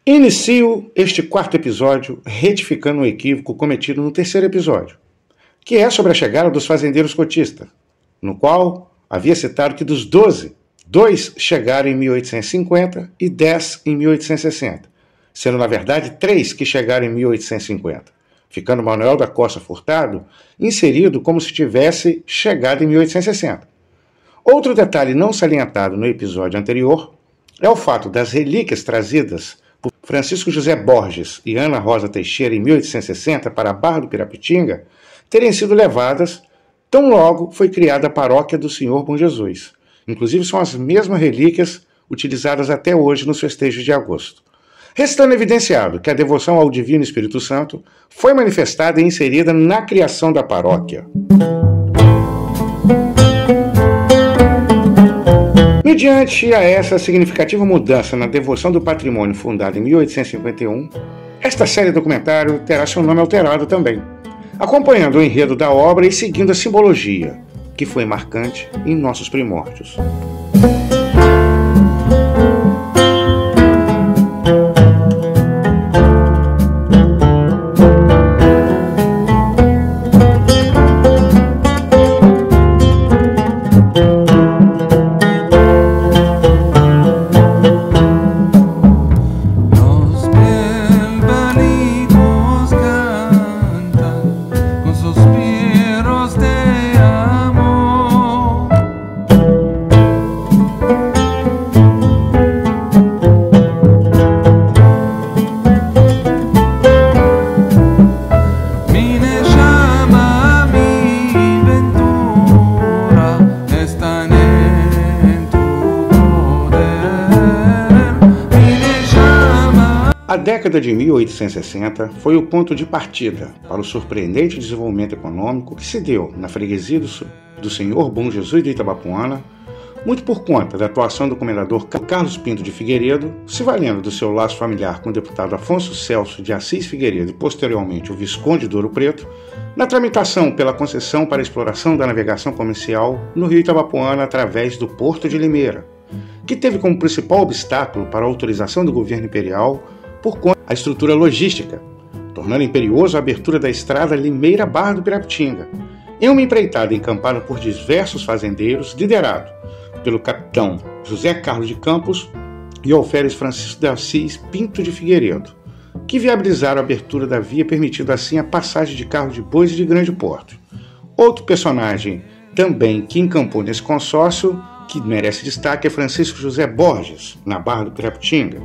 Inicio este quarto episódio retificando um equívoco cometido no terceiro episódio, que é sobre a chegada dos fazendeiros cotistas, no qual havia citado que dos 12, 2 chegaram em 1850 e 10 em 1860, sendo na verdade 3 que chegaram em 1850, ficando Manuel da Costa Furtado inserido como se tivesse chegado em 1860. Outro detalhe não salientado no episódio anterior é o fato das relíquias trazidas por Francisco José Borges e Ana Rosa Teixeira em 1860 para a Barra do Pirapitinga terem sido levadas tão logo foi criada a paróquia do Senhor Bom Jesus. Inclusive são as mesmas relíquias utilizadas até hoje nos festejos de agosto. Restando evidenciado que a devoção ao Divino Espírito Santo foi manifestada e inserida na criação da paróquia. Mediante a essa significativa mudança na devoção do patrimônio fundada em 1851, esta série documentário terá seu nome alterado também, acompanhando o enredo da obra e seguindo a simbologia, que foi marcante em nossos primórdios. A década de 1860 foi o ponto de partida para o surpreendente desenvolvimento econômico que se deu na freguesia do Senhor Bom Jesus de Itabapoana, muito por conta da atuação do comendador Carlos Pinto de Figueiredo, se valendo do seu laço familiar com o deputado Afonso Celso de Assis Figueiredo e posteriormente o Visconde de Ouro Preto, na tramitação pela concessão para a exploração da navegação comercial no rio Itabapoana através do Porto de Limeira, que teve como principal obstáculo para a autorização do governo imperial por conta da estrutura logística, tornando imperioso a abertura da estrada Limeira-Barra do Pirapitinga, em uma empreitada encampada por diversos fazendeiros, liderado pelo capitão José Carlos de Campos e alferes Francisco de Assis Pinto de Figueiredo, que viabilizaram a abertura da via, permitindo assim a passagem de carros de bois e de grande porte. Outro personagem também que encampou nesse consórcio, que merece destaque, é Francisco José Borges, na Barra do Pirapitinga.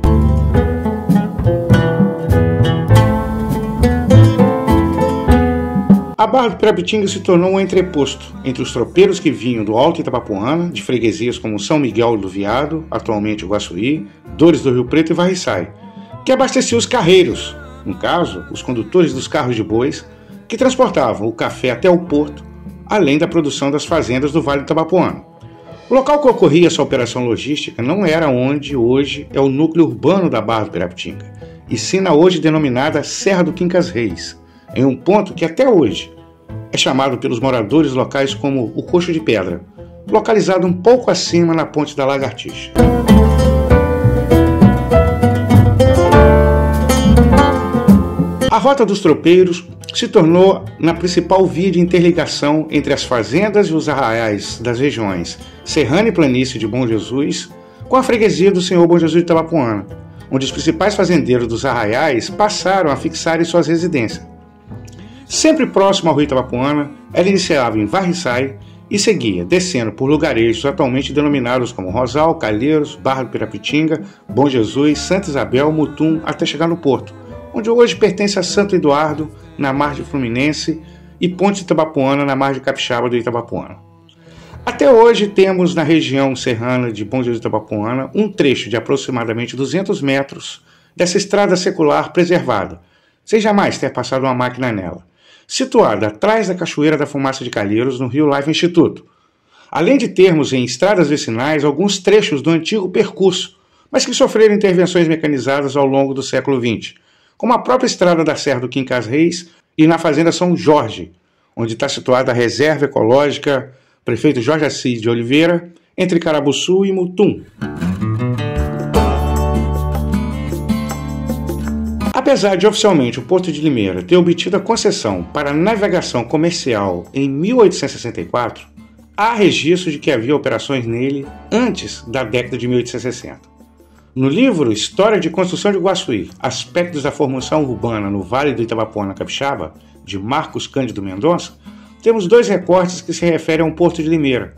A Barra do Pirapitinga se tornou um entreposto entre os tropeiros que vinham do Alto Itabapoana, de freguesias como São Miguel do Viado, atualmente Guaçuí, Dores do Rio Preto e Varriçai, que abasteciam os carreiros, no caso, os condutores dos carros de bois, que transportavam o café até o porto, além da produção das fazendas do Vale do Itabapoana. O local que ocorria essa operação logística não era onde hoje é o núcleo urbano da Barra do Pirapitinga, e sim na hoje denominada Serra do Quincas Reis, em um ponto que até hoje é chamado pelos moradores locais como o Coxo de Pedra, localizado um pouco acima na Ponte da Lagartixa. A Rota dos Tropeiros se tornou na principal via de interligação entre as fazendas e os arraiais das regiões Serrana e Planície de Bom Jesus com a freguesia do Senhor Bom Jesus de Itabapoana, onde os principais fazendeiros dos arraiais passaram a fixarem suas residências. Sempre próximo ao rio Itabapoana, ela iniciava em Varriçai e seguia, descendo por lugarejos atualmente denominados como Rosal, Calheiros, Barra do Pirapitinga, Bom Jesus, Santa Isabel, Mutum, até chegar no porto, onde hoje pertence a Santo Eduardo, na margem fluminense, e Ponte de Itabapoana, na margem capixaba do Itabapoana. Até hoje temos na região serrana de Bom Jesus de Itabapoana um trecho de aproximadamente 200 metros dessa estrada secular preservada, sem jamais ter passado uma máquina nela, situada atrás da Cachoeira da Fumaça de Calheiros, no Rio Life Instituto. Além de termos em estradas vicinais alguns trechos do antigo percurso, mas que sofreram intervenções mecanizadas ao longo do século XX, como a própria estrada da Serra do Quincas Reis e na Fazenda São Jorge, onde está situada a Reserva Ecológica Prefeito Jorge Assis de Oliveira, entre Carabuçu e Mutum. Apesar de oficialmente o Porto de Limeira ter obtido a concessão para navegação comercial em 1864, há registros de que havia operações nele antes da década de 1860. No livro História de Construção de Guaçuí, Aspectos da Formação Urbana no Vale do Itabapoana Capixaba, de Marcos Cândido Mendonça, temos 2 recortes que se referem ao Porto de Limeira,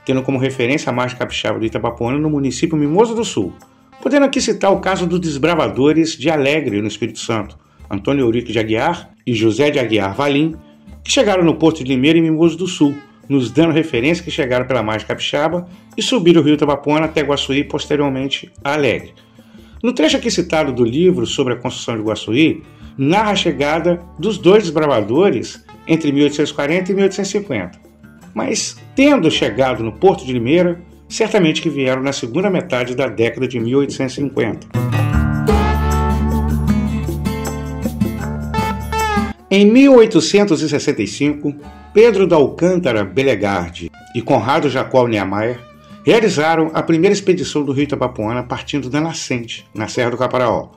tendo como referência a margem capixaba do Itabapoana no município Mimoso do Sul, podendo aqui citar o caso dos desbravadores de Alegre, no Espírito Santo, Antônio Eurico de Aguiar e José de Aguiar Valim, que chegaram no Porto de Limeira e Mimoso do Sul, nos dando referência que chegaram pela margem capixaba e subiram o rio Itabapoana até Guaçuí e posteriormente a Alegre. No trecho aqui citado do livro sobre a construção de Guaçuí, narra a chegada dos 2 desbravadores entre 1840 e 1850, mas tendo chegado no Porto de Limeira, certamente que vieram na segunda metade da década de 1850. Em 1865, Pedro da Alcântara Belegardi e Conrado Jacob Niemeyer realizaram a primeira expedição do rio Itabapoana partindo da nascente, na Serra do Caparaó,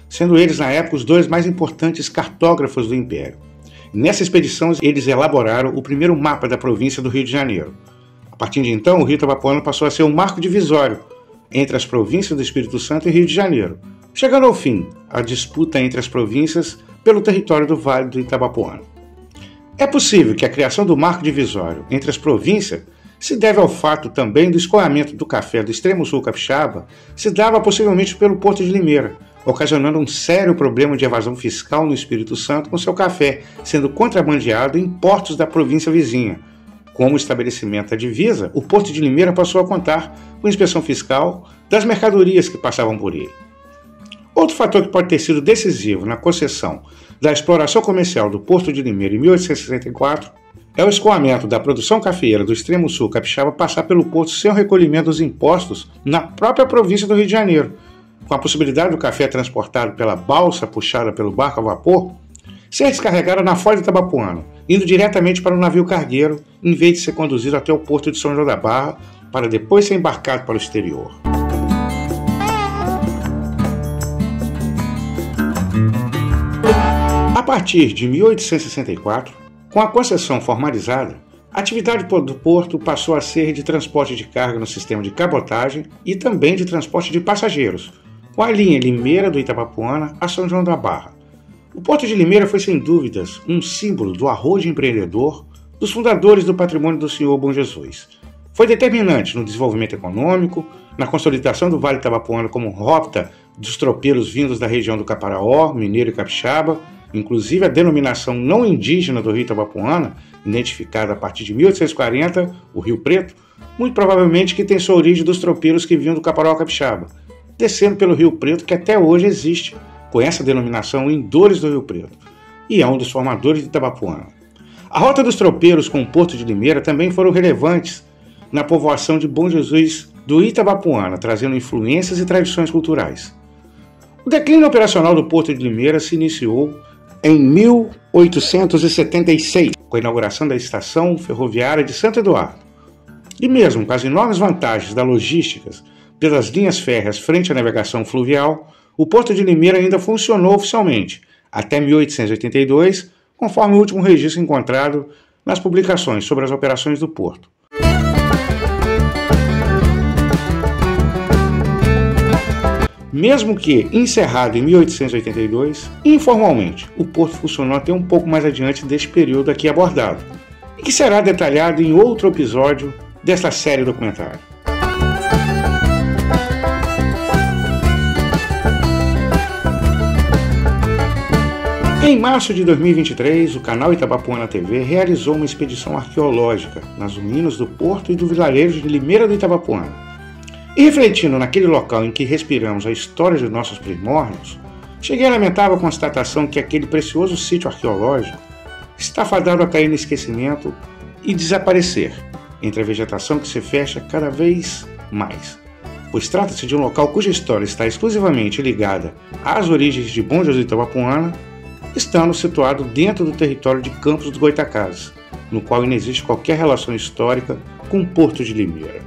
sendo eles na época os 2 mais importantes cartógrafos do Império. Nessa expedição, eles elaboraram o primeiro mapa da província do Rio de Janeiro. A partir de então, o rio Itabapoana passou a ser um marco divisório entre as províncias do Espírito Santo e Rio de Janeiro, chegando ao fim a disputa entre as províncias pelo território do Vale do Itabapoana. É possível que a criação do marco divisório entre as províncias se deve ao fato também do escoamento do café do extremo sul capixaba se dava possivelmente pelo Porto de Limeira, ocasionando um sério problema de evasão fiscal no Espírito Santo com seu café sendo contrabandeado em portos da província vizinha. Como estabelecimento da divisa, o Porto de Limeira passou a contar com inspeção fiscal das mercadorias que passavam por ele. Outro fator que pode ter sido decisivo na concessão da exploração comercial do Porto de Limeira em 1864 é o escoamento da produção cafeeira do extremo sul capixaba passar pelo porto sem o recolhimento dos impostos na própria província do Rio de Janeiro, com a possibilidade do café transportado pela balsa puxada pelo barco a vapor ser descarregado na foz do Itabapoana, indo diretamente para o navio cargueiro, em vez de ser conduzido até o porto de São João da Barra, para depois ser embarcado para o exterior. A partir de 1864, com a concessão formalizada, a atividade do porto passou a ser de transporte de carga no sistema de cabotagem e também de transporte de passageiros, com a linha Limeira do Itabapoana a São João da Barra. O Porto de Limeira foi, sem dúvidas, um símbolo do arrojo empreendedor dos fundadores do patrimônio do Senhor Bom Jesus. Foi determinante no desenvolvimento econômico, na consolidação do Vale Itabapoana como rota dos tropeiros vindos da região do Caparaó, Mineiro e Capixaba, inclusive a denominação não indígena do rio Itabapoana, identificada a partir de 1840, o Rio Preto, muito provavelmente que tem sua origem dos tropeiros que vinham do Caparaó Capixaba, descendo pelo Rio Preto, que até hoje existe, com essa denominação em Dores do Rio Preto, e é um dos formadores de Itabapoana. A rota dos tropeiros com o Porto de Limeira também foram relevantes na povoação de Bom Jesus do Itabapoana, trazendo influências e tradições culturais. O declínio operacional do Porto de Limeira se iniciou em 1876, com a inauguração da estação ferroviária de Santo Eduardo. E mesmo com as enormes vantagens da logística pelas linhas férreas frente à navegação fluvial, o Porto de Limeira ainda funcionou oficialmente até 1882, conforme o último registro encontrado nas publicações sobre as operações do porto. Mesmo que encerrado em 1882, informalmente, o porto funcionou até um pouco mais adiante deste período aqui abordado, e que será detalhado em outro episódio desta série documentária. Em março de 2023, o canal Itabapoana TV realizou uma expedição arqueológica nas ruínas do porto e do vilarejo de Limeira do Itabapoana. E refletindo naquele local em que respiramos a história de nossos primórdios, cheguei à lamentável constatação que aquele precioso sítio arqueológico está fadado a cair no esquecimento e desaparecer entre a vegetação que se fecha cada vez mais, pois trata-se de um local cuja história está exclusivamente ligada às origens de Bom Jesus do Itabapoana, estando situado dentro do território de Campos dos Goitacazes, no qual não existe qualquer relação histórica com o Porto de Limeira.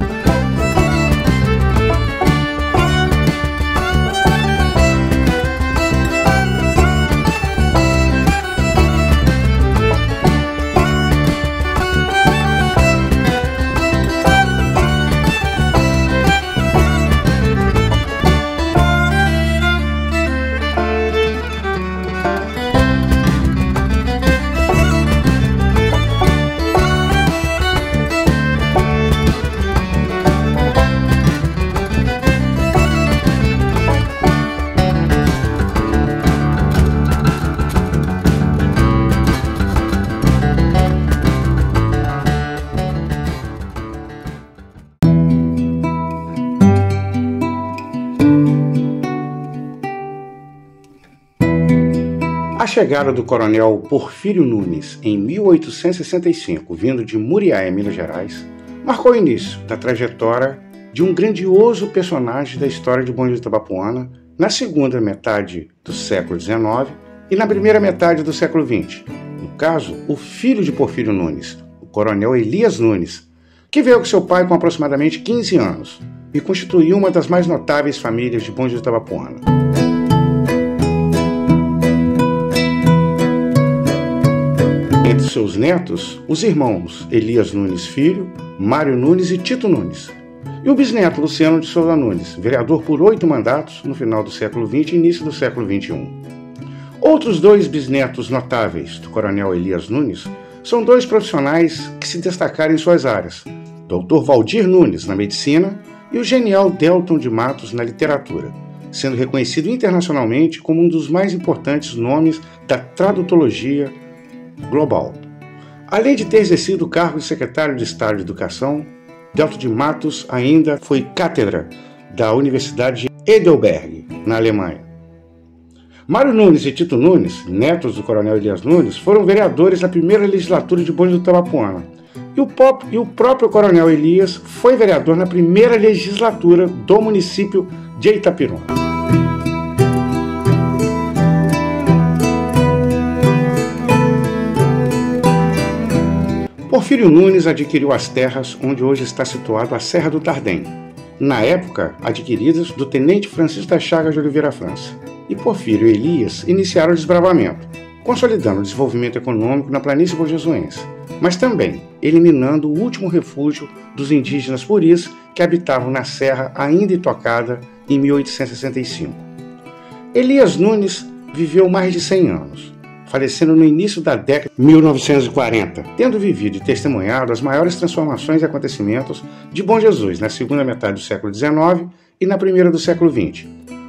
A chegada do coronel Porfírio Nunes em 1865, vindo de Muriá, em Minas Gerais, marcou o início da trajetória de um grandioso personagem da história de Bom Jesus de Itabapoana na segunda metade do século XIX e na primeira metade do século XX. No caso, o filho de Porfírio Nunes, o coronel Elias Nunes, que veio com seu pai com aproximadamente 15 anos e constituiu uma das mais notáveis famílias de Bom Jesus de Itabapoana. Entre seus netos, os irmãos Elias Nunes Filho, Mário Nunes e Tito Nunes, e o bisneto Luciano de Souza Nunes, vereador por 8 mandatos no final do século XX e início do século XXI. Outros 2 bisnetos notáveis do coronel Elias Nunes são 2 profissionais que se destacaram em suas áreas, Dr. Valdir Nunes na medicina e o genial Delton de Matos na literatura, sendo reconhecido internacionalmente como um dos mais importantes nomes da tradutologia global. Além de ter exercido o cargo de secretário de Estado de Educação, Delton de Matos ainda foi cátedra da Universidade de Heidelberg, na Alemanha. Mário Nunes e Tito Nunes, netos do coronel Elias Nunes, foram vereadores na primeira legislatura de Bom Jesus de Itabapoana. E o próprio coronel Elias foi vereador na primeira legislatura do município de Itapiruna. Porfírio Nunes adquiriu as terras onde hoje está situado a Serra do Tardém, na época adquiridas do tenente Francisco das Chagas de Oliveira França. E Porfírio e Elias iniciaram o desbravamento, consolidando o desenvolvimento econômico na planície bonjesuense, mas também eliminando o último refúgio dos indígenas puris que habitavam na serra ainda intocada em 1865. Elias Nunes viveu mais de 100 anos, falecendo no início da década de 1940, tendo vivido e testemunhado as maiores transformações e acontecimentos de Bom Jesus na segunda metade do século XIX e na primeira do século XX,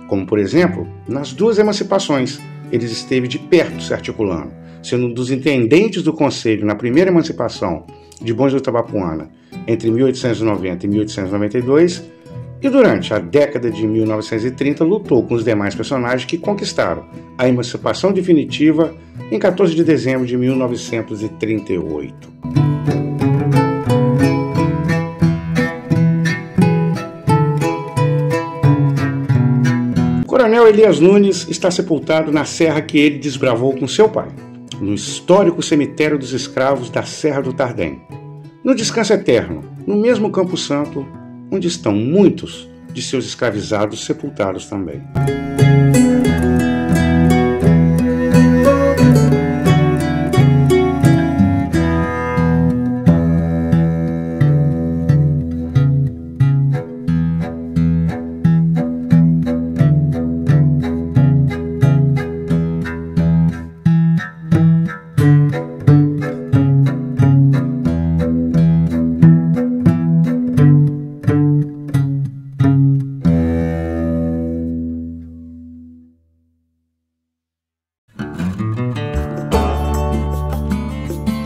como, por exemplo, nas 2 emancipações, ele esteve de perto se articulando, sendo um dos intendentes do Conselho na primeira emancipação de Bom Jesus de Itabapoana, entre 1890 e 1892, e durante a década de 1930 lutou com os demais personagens que conquistaram a emancipação definitiva em 14 de dezembro de 1938. O coronel Elias Nunes está sepultado na serra que ele desbravou com seu pai, no histórico cemitério dos escravos da Serra do Tardém, no descanso eterno, no mesmo Campo Santo, onde estão muitos de seus escravizados sepultados também.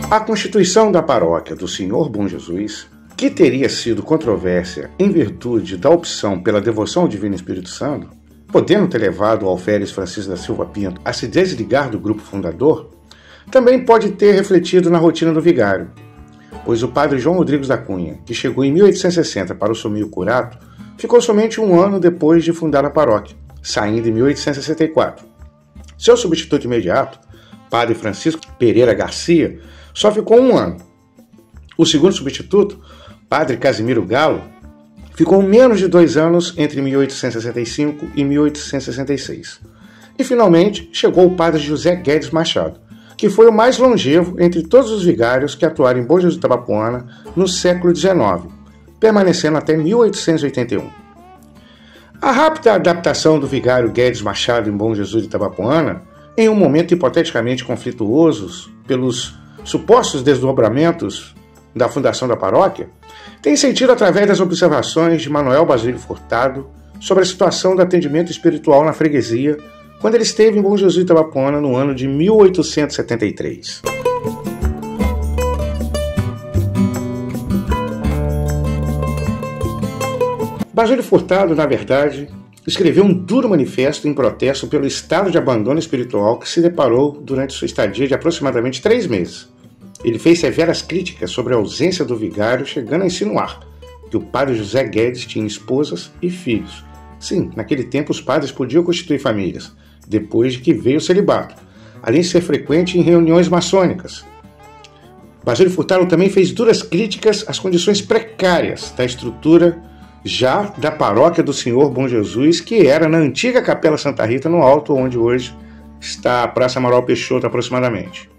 A constituição da paróquia do Senhor Bom Jesus, que teria sido controvérsia em virtude da opção pela devoção ao Divino Espírito Santo, podendo ter levado o alferes Francisco da Silva Pinto a se desligar do grupo fundador, também pode ter refletido na rotina do vigário, pois o padre João Rodrigues da Cunha, que chegou em 1860 para assumir o curato, ficou somente 1 ano depois de fundar a paróquia, saindo em 1864. Seu substituto imediato, padre Francisco Pereira Garcia, só ficou 1 ano. O segundo substituto, padre Casimiro Galo, ficou menos de 2 anos entre 1865 e 1866. E finalmente chegou o padre José Guedes Machado, que foi o mais longevo entre todos os vigários que atuaram em Bom Jesus de Itabapoana no século XIX, permanecendo até 1881. A rápida adaptação do vigário Guedes Machado em Bom Jesus de Itabapoana, em um momento hipoteticamente conflituoso pelos supostos desdobramentos da fundação da paróquia, tem sentido através das observações de Manuel Basílio Furtado sobre a situação do atendimento espiritual na freguesia quando ele esteve em Bom Jesus de Itabapoana no ano de 1873. Basílio Furtado, na verdade, escreveu um duro manifesto em protesto pelo estado de abandono espiritual que se deparou durante sua estadia de aproximadamente 3 meses. Ele fez severas críticas sobre a ausência do vigário, chegando a insinuar que o padre José Guedes tinha esposas e filhos. Sim, naquele tempo os padres podiam constituir famílias, depois de que veio o celibato, além de ser frequente em reuniões maçônicas. Basílio Furtado também fez duras críticas às condições precárias da estrutura já da paróquia do Senhor Bom Jesus, que era na antiga Capela Santa Rita, no alto, onde hoje está a Praça Amaral Peixoto aproximadamente.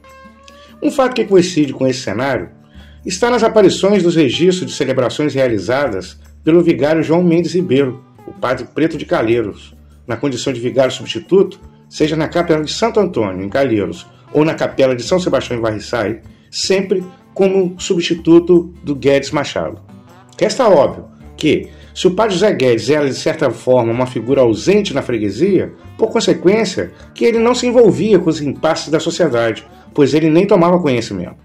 Um fato que coincide com esse cenário está nas aparições dos registros de celebrações realizadas pelo vigário João Mendes Ribeiro, o padre Preto de Calheiros, na condição de vigário substituto, seja na Capela de Santo Antônio, em Calheiros, ou na Capela de São Sebastião, em Varriçai, sempre como substituto do Guedes Machado. Resta óbvio que, se o padre José Guedes era, de certa forma, uma figura ausente na freguesia, por consequência, que ele não se envolvia com os impasses da sociedade, pois ele nem tomava conhecimento.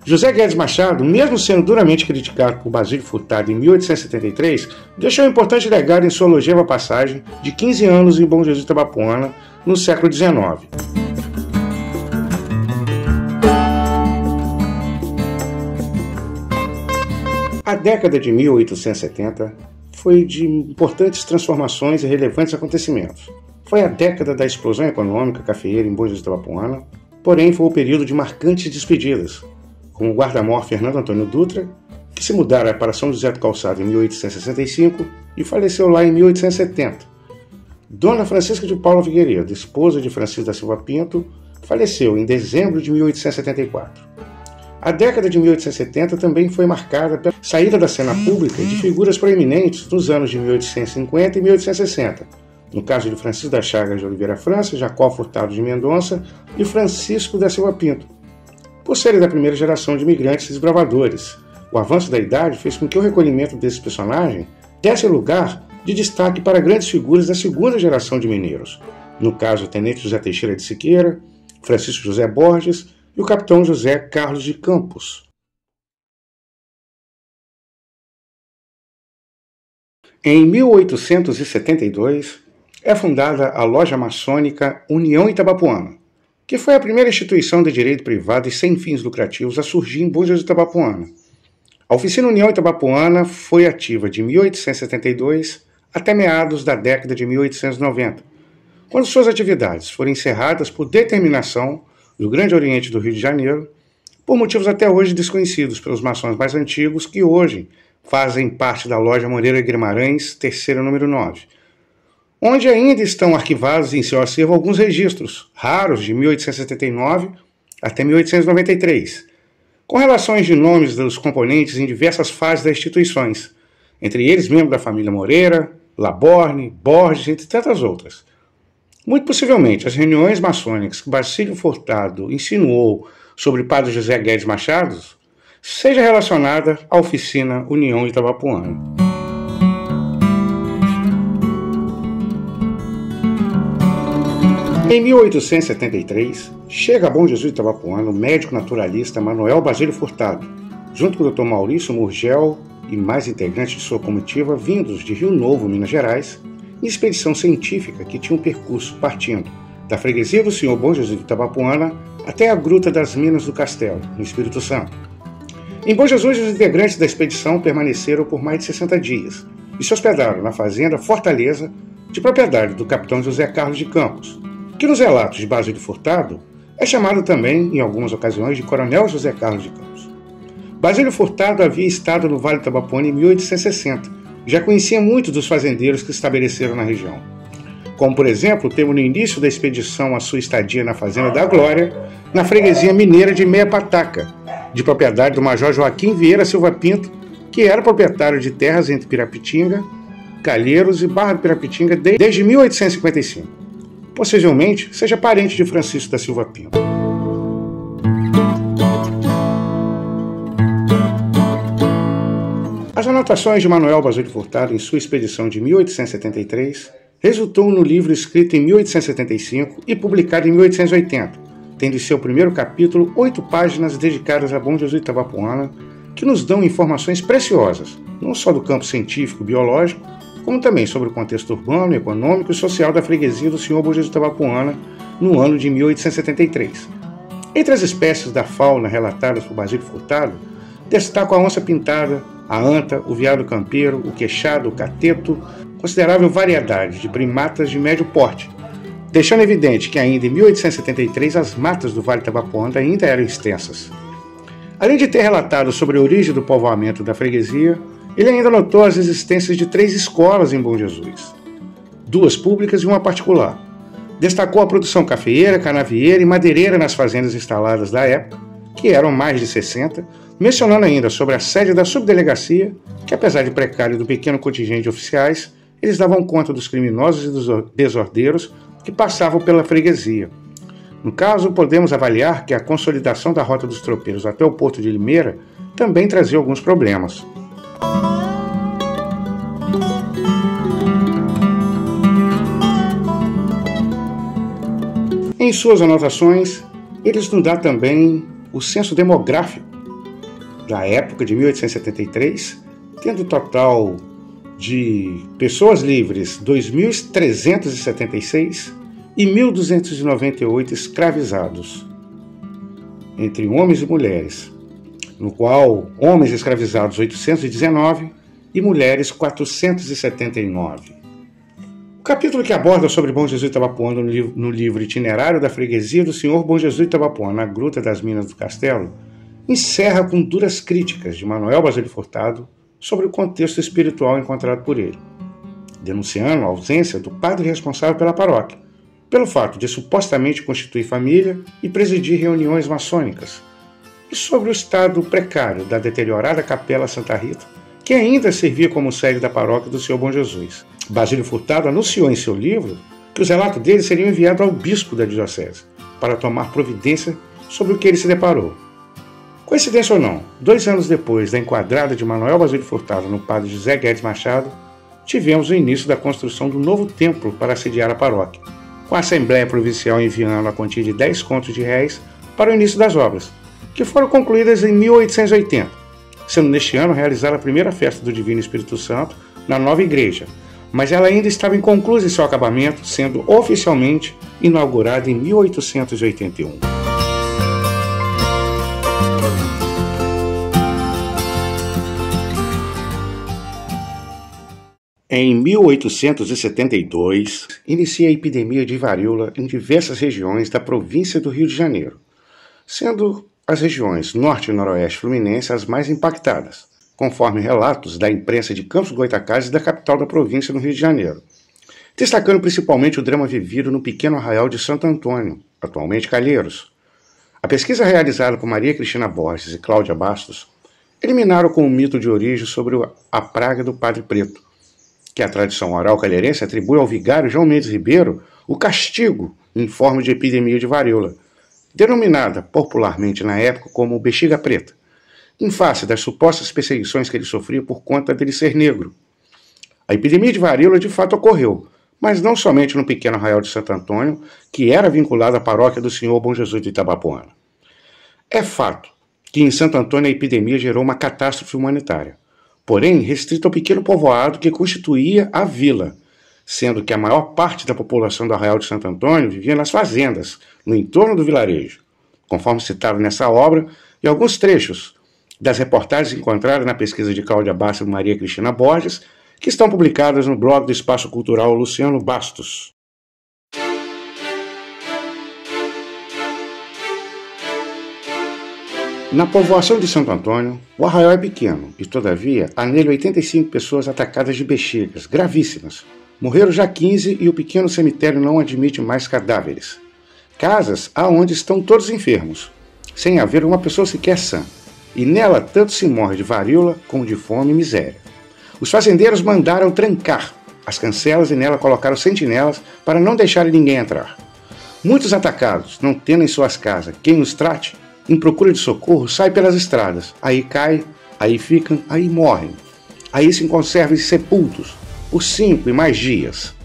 José Guedes Machado, mesmo sendo duramente criticado por Basílio Furtado em 1873, deixou um importante legado em sua longeva passagem de 15 anos em Bom Jesus Itabapoana, no século XIX. A década de 1870 foi de importantes transformações e relevantes acontecimentos. Foi a década da explosão econômica cafeeira em Bom Jesus Itabapoana, porém foi o período de marcantes despedidas, como o guarda-mor Fernando Antônio Dutra, que se mudara para São José do Calçado em 1865 e faleceu lá em 1870. Dona Francisca de Paula Figueiredo, esposa de Francisco da Silva Pinto, faleceu em dezembro de 1874. A década de 1870 também foi marcada pela saída da cena pública de figuras proeminentes nos anos de 1850 e 1860, no caso de Francisco das Chagas de Oliveira França, Jacó Furtado de Mendonça e Francisco da Silva Pinto, por serem da primeira geração de imigrantes desbravadores. O avanço da idade fez com que o recolhimento desses personagens desse lugar de destaque para grandes figuras da segunda geração de mineiros, no caso o Tenente José Teixeira de Siqueira, Francisco José Borges e o capitão José Carlos de Campos. Em 1872, é fundada a loja maçônica União Itabapoana, que foi a primeira instituição de direito privado e sem fins lucrativos a surgir em Bom Jesus Itabapoana. A oficina União Itabapoana foi ativa de 1872 até meados da década de 1890, quando suas atividades foram encerradas por determinação do Grande Oriente do Rio de Janeiro, por motivos até hoje desconhecidos pelos maçons mais antigos, que hoje fazem parte da loja Moreira Guimarães, terceira número 9, onde ainda estão arquivados em seu acervo alguns registros, raros de 1879 até 1893, com relações de nomes dos componentes em diversas fases das instituições, entre eles membros da família Moreira, Laborne, Borges, entre tantas outras. Muito possivelmente, as reuniões maçônicas que Basílio Furtado insinuou sobre o padre José Guedes Machado seja relacionada à oficina União Itabapoana. Em 1873, chega a Bom Jesus Itabapoana o médico naturalista Manuel Basílio Furtado, junto com o Dr. Maurício Murgel e mais integrantes de sua comitiva vindos de Rio Novo, Minas Gerais, em expedição científica que tinha um percurso partindo da freguesia do Senhor Bom Jesus de Itabapoana até a Gruta das Minas do Castelo, no Espírito Santo. Em Bom Jesus, os integrantes da expedição permaneceram por mais de 60 dias e se hospedaram na fazenda Fortaleza, de propriedade do capitão José Carlos de Campos, que nos relatos de Basílio Furtado é chamado também, em algumas ocasiões, de Coronel José Carlos de Campos. Basílio Furtado havia estado no Vale do Itabapoana em 1860, já conhecia muitos dos fazendeiros que se estabeleceram na região. Como, por exemplo, temos no início da expedição a sua estadia na Fazenda da Glória, na freguesia mineira de Meia Pataca, de propriedade do Major Joaquim Vieira Silva Pinto, que era proprietário de terras entre Pirapitinga, Calheiros e Barra do Pirapitinga desde 1855. Possivelmente seja parente de Francisco da Silva Pinto. As anotações de Manuel Basílio Furtado em sua expedição de 1873 resultou no livro escrito em 1875 e publicado em 1880, tendo em seu primeiro capítulo 8 páginas dedicadas a Bom Jesus Itabapoana, que nos dão informações preciosas, não só do campo científico, biológico, como também sobre o contexto urbano, econômico e social da freguesia do Senhor Bom Jesus Itabapoana no ano de 1873. Entre as espécies da fauna relatadas por Basílio Furtado, destaco a onça-pintada, a anta, o veado campeiro, o queixado, o cateto, considerável variedade de primatas de médio porte, deixando evidente que ainda em 1873 as matas do Vale Itabapoana ainda eram extensas. Além de ter relatado sobre a origem do povoamento da freguesia, ele ainda notou as existências de 3 escolas em Bom Jesus, 2 públicas e uma particular. Destacou a produção cafeeira, canavieira e madeireira nas fazendas instaladas da época, que eram mais de 60, mencionando ainda sobre a sede da subdelegacia, que apesar de precário do pequeno contingente de oficiais, eles davam conta dos criminosos e dos desordeiros que passavam pela freguesia. No caso, podemos avaliar que a consolidação da Rota dos Tropeiros até o Porto de Limeira também trazia alguns problemas. Em suas anotações, eles nos dão também o censo demográfico da época de 1873, tendo total de pessoas livres 2.376 e 1.298 escravizados, entre homens e mulheres, no qual homens escravizados 819 e mulheres 479. O capítulo que aborda sobre Bom Jesus Itabapoana no livro Itinerário da Freguesia do Senhor Bom Jesus Itabapoana, na Gruta das Minas do Castelo, encerra com duras críticas de Manuel Basílio Furtado sobre o contexto espiritual encontrado por ele, denunciando a ausência do padre responsável pela paróquia, pelo fato de supostamente constituir família e presidir reuniões maçônicas, e sobre o estado precário da deteriorada Capela Santa Rita, que ainda servia como sede da paróquia do Senhor Bom Jesus. Basílio Furtado anunciou em seu livro que os relatos dele seriam enviados ao bispo da diocese para tomar providência sobre o que ele se deparou. Coincidência ou não, 2 anos depois da enquadrada de Manuel Basílio Furtado no padre José Guedes Machado, tivemos o início da construção do novo templo para sediar a paróquia, com a Assembleia Provincial enviando a quantia de 10 contos de réis para o início das obras, que foram concluídas em 1880, sendo neste ano realizada a primeira festa do Divino Espírito Santo na nova igreja, mas ela ainda estava inconclusa em seu acabamento, sendo oficialmente inaugurada em 1881. Em 1872, inicia a epidemia de varíola em diversas regiões da província do Rio de Janeiro, sendo as regiões norte e noroeste fluminense as mais impactadas, conforme relatos da imprensa de Campos Goytacazes, da capital da província no Rio de Janeiro, destacando principalmente o drama vivido no pequeno arraial de Santo Antônio, atualmente Calheiros. A pesquisa realizada por Maria Cristina Borges e Cláudia Bastos eliminaram com o mito de origem sobre a praga do Padre Preto, que a tradição oral calheirense atribui ao vigário João Mendes Ribeiro o castigo em forma de epidemia de varíola, denominada popularmente na época como bexiga preta, em face das supostas perseguições que ele sofria por conta dele ser negro. A epidemia de varíola de fato ocorreu, mas não somente no pequeno arraial de Santo Antônio, que era vinculado à paróquia do Senhor Bom Jesus de Itabapoana. É fato que em Santo Antônio a epidemia gerou uma catástrofe humanitária, porém restrita ao pequeno povoado que constituía a vila, sendo que a maior parte da população do arraial de Santo Antônio vivia nas fazendas, no entorno do vilarejo, conforme citado nessa obra, e alguns trechos das reportagens encontradas na pesquisa de Cláudia Bastos e Maria Cristina Borges, que estão publicadas no blog do Espaço Cultural Luciano Bastos. Na povoação de Santo Antônio, o arraial é pequeno e, todavia, há nele 85 pessoas atacadas de bexigas, gravíssimas. Morreram já 15 e o pequeno cemitério não admite mais cadáveres. Casas há onde estão todos enfermos, sem haver uma pessoa sequer sã, e nela tanto se morre de varíola como de fome e miséria. Os fazendeiros mandaram trancar as cancelas e nela colocaram sentinelas para não deixarem ninguém entrar. Muitos atacados, não tendo em suas casas quem os trate, em procura de socorro, saem pelas estradas. Aí caem, aí ficam, aí morrem. Aí se conservam sepultos por 5 e mais dias.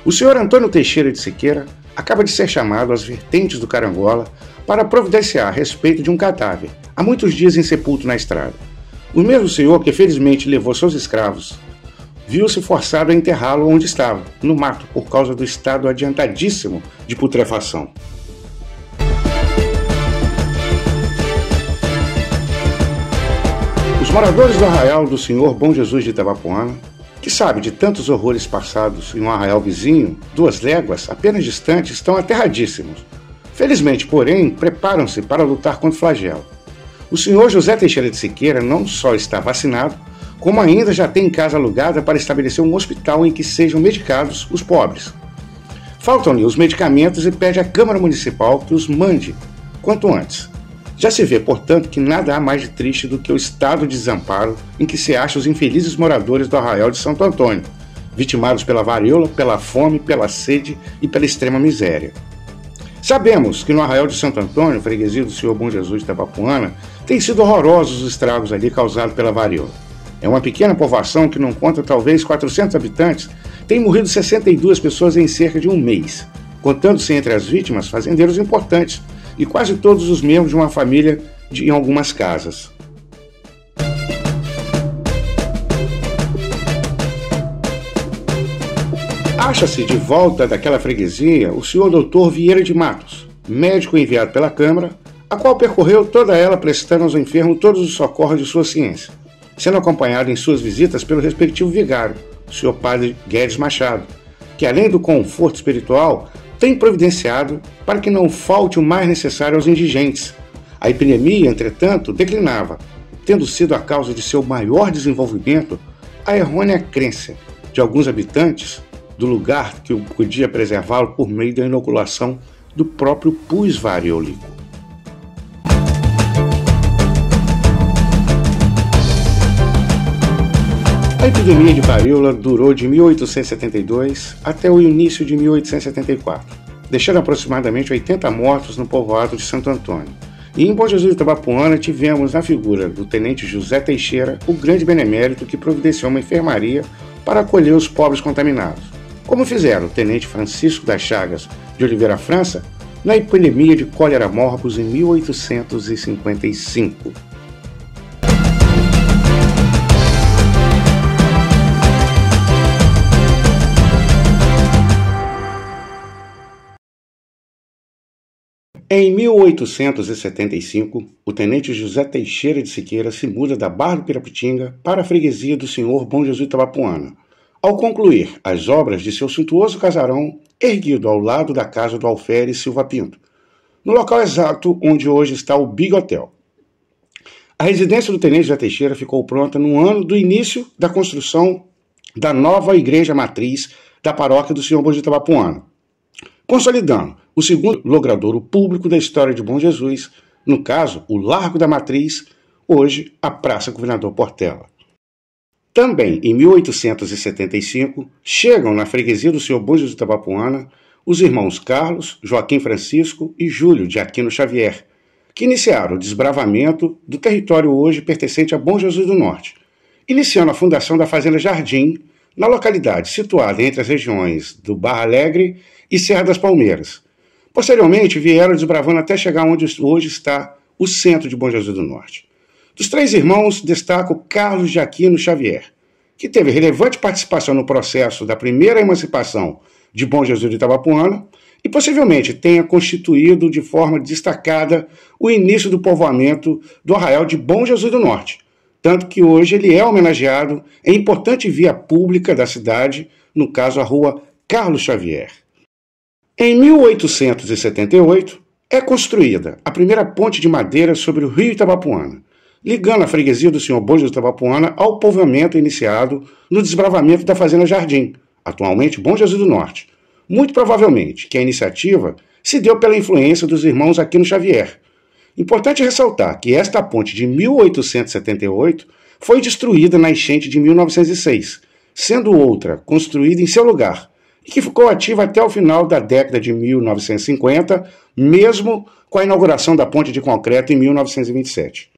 O senhor Antônio Teixeira de Siqueira acaba de ser chamado às vertentes do Carangola para providenciar a respeito de um cadáver, há muitos dias insepulto na estrada. O mesmo senhor que felizmente levou seus escravos viu-se forçado a enterrá-lo onde estava, no mato, por causa do estado adiantadíssimo de putrefação. Os moradores do arraial do Senhor Bom Jesus de Itabapoana, que sabe de tantos horrores passados em um arraial vizinho, 2 léguas apenas distantes, estão aterradíssimos. Felizmente, porém, preparam-se para lutar contra o flagelo. O senhor José Teixeira de Siqueira não só está vacinado, como ainda já tem casa alugada para estabelecer um hospital em que sejam medicados os pobres. Faltam-lhe os medicamentos e pede à Câmara Municipal que os mande quanto antes. Já se vê, portanto, que nada há mais de triste do que o estado de desamparo em que se acham os infelizes moradores do arraial de Santo Antônio, vitimados pela varíola, pela fome, pela sede e pela extrema miséria. Sabemos que no arraial de Santo Antônio, freguesia do Senhor Bom Jesus de Itabapoana, têm sido horrorosos os estragos ali causados pela varíola. É uma pequena povoação que não conta talvez 400 habitantes, tem morrido 62 pessoas em cerca de um mês, contando-se entre as vítimas fazendeiros importantes e quase todos os membros de uma família em algumas casas. Acha-se de volta daquela freguesia o senhor Dr. Vieira de Matos, médico enviado pela Câmara, a qual percorreu toda ela prestando aos enfermos todos os socorros de sua ciência, sendo acompanhado em suas visitas pelo respectivo vigário, o senhor Padre Guedes Machado, que além do conforto espiritual, tem providenciado para que não falte o mais necessário aos indigentes. A epidemia, entretanto, declinava, tendo sido a causa de seu maior desenvolvimento a errônea crença de alguns habitantes do lugar que podia preservá-lo por meio da inoculação do próprio pus variolico. A epidemia de varíola durou de 1872 até o início de 1874, deixando aproximadamente 80 mortos no povoado de Santo Antônio. E em Bom Jesus de Itabapoana tivemos na figura do tenente José Teixeira o grande benemérito que providenciou uma enfermaria para acolher os pobres contaminados, como fizeram o tenente Francisco das Chagas de Oliveira França na epidemia de cólera morbus em 1855. Em 1875, o tenente José Teixeira de Siqueira se muda da Barra do Pirapitinga para a freguesia do Senhor Bom Jesus de Itabapoana, ao concluir as obras de seu suntuoso casarão erguido ao lado da casa do alferes Silva Pinto, no local exato onde hoje está o Big Hotel. A residência do tenente José Teixeira ficou pronta no ano do início da construção da nova igreja matriz da paróquia do Senhor Bom Jesus de Itabapoana, consolidando o segundo logradouro público da história de Bom Jesus, no caso, o Largo da Matriz, hoje a Praça Governador Portela. Também, em 1875, chegam na freguesia do Senhor Bom Jesus de Itabapoana os irmãos Carlos, Joaquim Francisco e Júlio de Aquino Xavier, que iniciaram o desbravamento do território hoje pertencente a Bom Jesus do Norte, iniciando a fundação da Fazenda Jardim, na localidade situada entre as regiões do Barra Alegre e Serra das Palmeiras. Posteriormente, vieram desbravando até chegar onde hoje está o centro de Bom Jesus do Norte. Dos 3 irmãos, destaco Carlos de Aquino Xavier, que teve relevante participação no processo da primeira emancipação de Bom Jesus de Itabapoana e possivelmente tenha constituído de forma destacada o início do povoamento do arraial de Bom Jesus do Norte, tanto que hoje ele é homenageado em importante via pública da cidade, no caso a rua Carlos Xavier. Em 1878, é construída a primeira ponte de madeira sobre o rio Itabapoana, ligando a freguesia do Senhor Bom Jesus de Itabapoana ao povoamento iniciado no desbravamento da Fazenda Jardim, atualmente Bom Jesus do Norte. Muito provavelmente que a iniciativa se deu pela influência dos irmãos Aquino Xavier. Importante ressaltar que esta ponte de 1878 foi destruída na enchente de 1906, sendo outra construída em seu lugar, e que ficou ativa até o final da década de 1950, mesmo com a inauguração da ponte de concreto em 1927.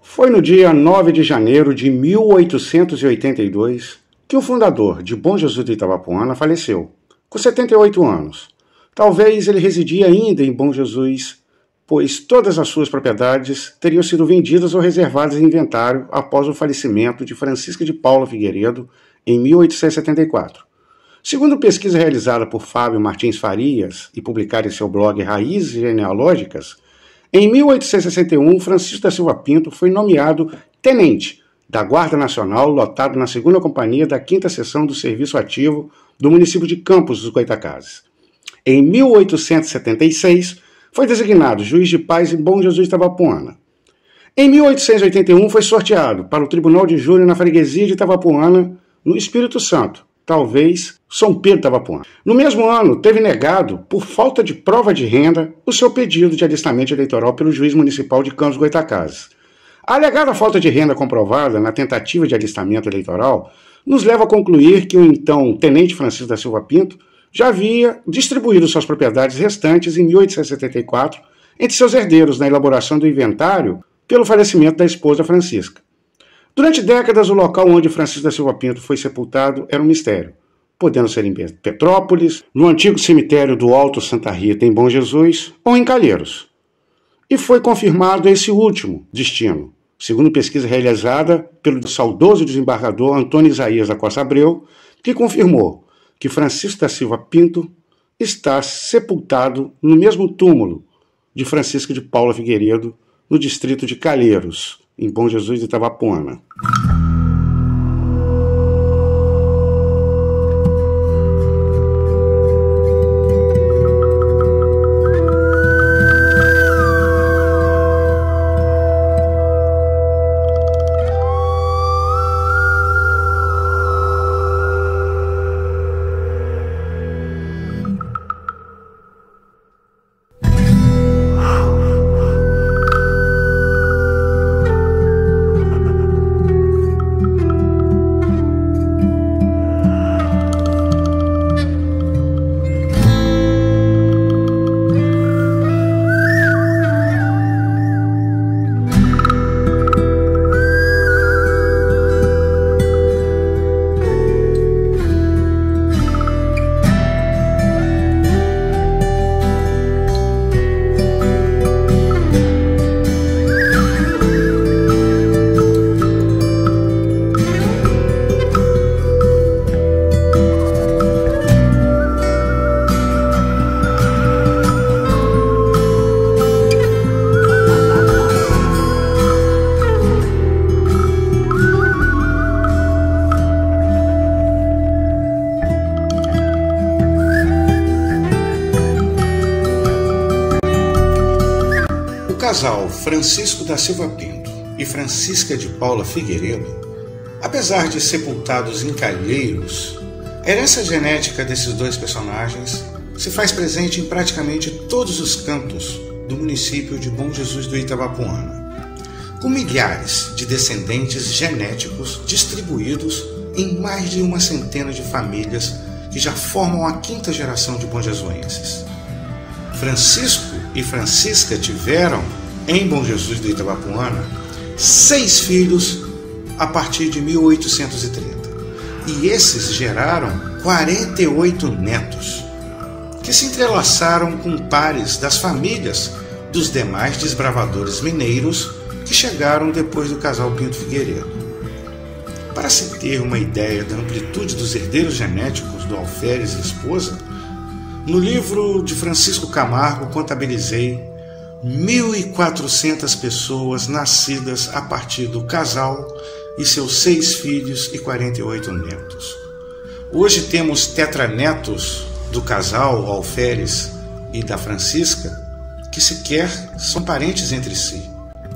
Foi no dia 9 de janeiro de 1882 que o fundador de Bom Jesus de Itabapoana faleceu, com 78 anos. Talvez ele residia ainda em Bom Jesus pois todas as suas propriedades teriam sido vendidas ou reservadas em inventário após o falecimento de Francisca de Paula Figueiredo em 1874. Segundo pesquisa realizada por Fábio Martins Farias e publicada em seu blog Raízes Genealógicas, em 1861, Francisco da Silva Pinto foi nomeado tenente da Guarda Nacional, lotado na 2ª Companhia da 5ª Seção do Serviço Ativo do município de Campos dos Goytacazes. Em 1876, foi designado juiz de paz em Bom Jesus de Itabapoana. Em 1881, foi sorteado para o Tribunal de Júri na freguesia de Itabapoana, no Espírito Santo, talvez São Pedro de Itabapoana. No mesmo ano, teve negado, por falta de prova de renda, o seu pedido de alistamento eleitoral pelo juiz municipal de Campos dos Goytacazes. A alegada falta de renda comprovada na tentativa de alistamento eleitoral nos leva a concluir que o então tenente Francisco da Silva Pinto já havia distribuído suas propriedades restantes em 1874 entre seus herdeiros na elaboração do inventário pelo falecimento da esposa Francisca. Durante décadas, o local onde Francisco da Silva Pinto foi sepultado era um mistério, podendo ser em Petrópolis, no antigo cemitério do Alto Santa Rita, em Bom Jesus, ou em Calheiros. E foi confirmado esse último destino, segundo pesquisa realizada pelo saudoso desembargador Antônio Isaías da Costa Abreu, que confirmou que Francisco da Silva Pinto está sepultado no mesmo túmulo de Francisca de Paula Figueiredo, no distrito de Calheiros, em Bom Jesus de Itabapoana. O casal Francisco da Silva Pinto e Francisca de Paula Figueiredo, apesar de sepultados em Calheiros, a herança genética desses dois personagens se faz presente em praticamente todos os cantos do município de Bom Jesus do Itabapoana, com milhares de descendentes genéticos distribuídos em mais de uma centena de famílias que já formam a 5ª geração de bonjesuenses. Francisco e Francisca tiveram, em Bom Jesus do Itabapoana, 6 filhos a partir de 1830. E esses geraram 48 netos, que se entrelaçaram com pares das famílias dos demais desbravadores mineiros que chegaram depois do casal Pinto Figueiredo. Para se ter uma ideia da amplitude dos herdeiros genéticos do alferes e esposa, no livro de Francisco Camargo contabilizei 1.400 pessoas nascidas a partir do casal e seus 6 filhos e 48 netos. Hoje temos tetranetos do casal, o alferes e da Francisca, que sequer são parentes entre si,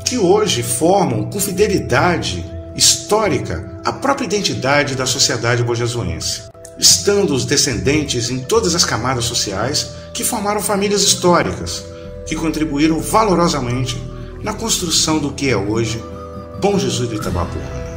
que hoje formam com fidelidade histórica a própria identidade da sociedade bonjesuense, estando os descendentes em todas as camadas sociais que formaram famílias históricas, que contribuíram valorosamente na construção do que é hoje Bom Jesus do Itabapoana.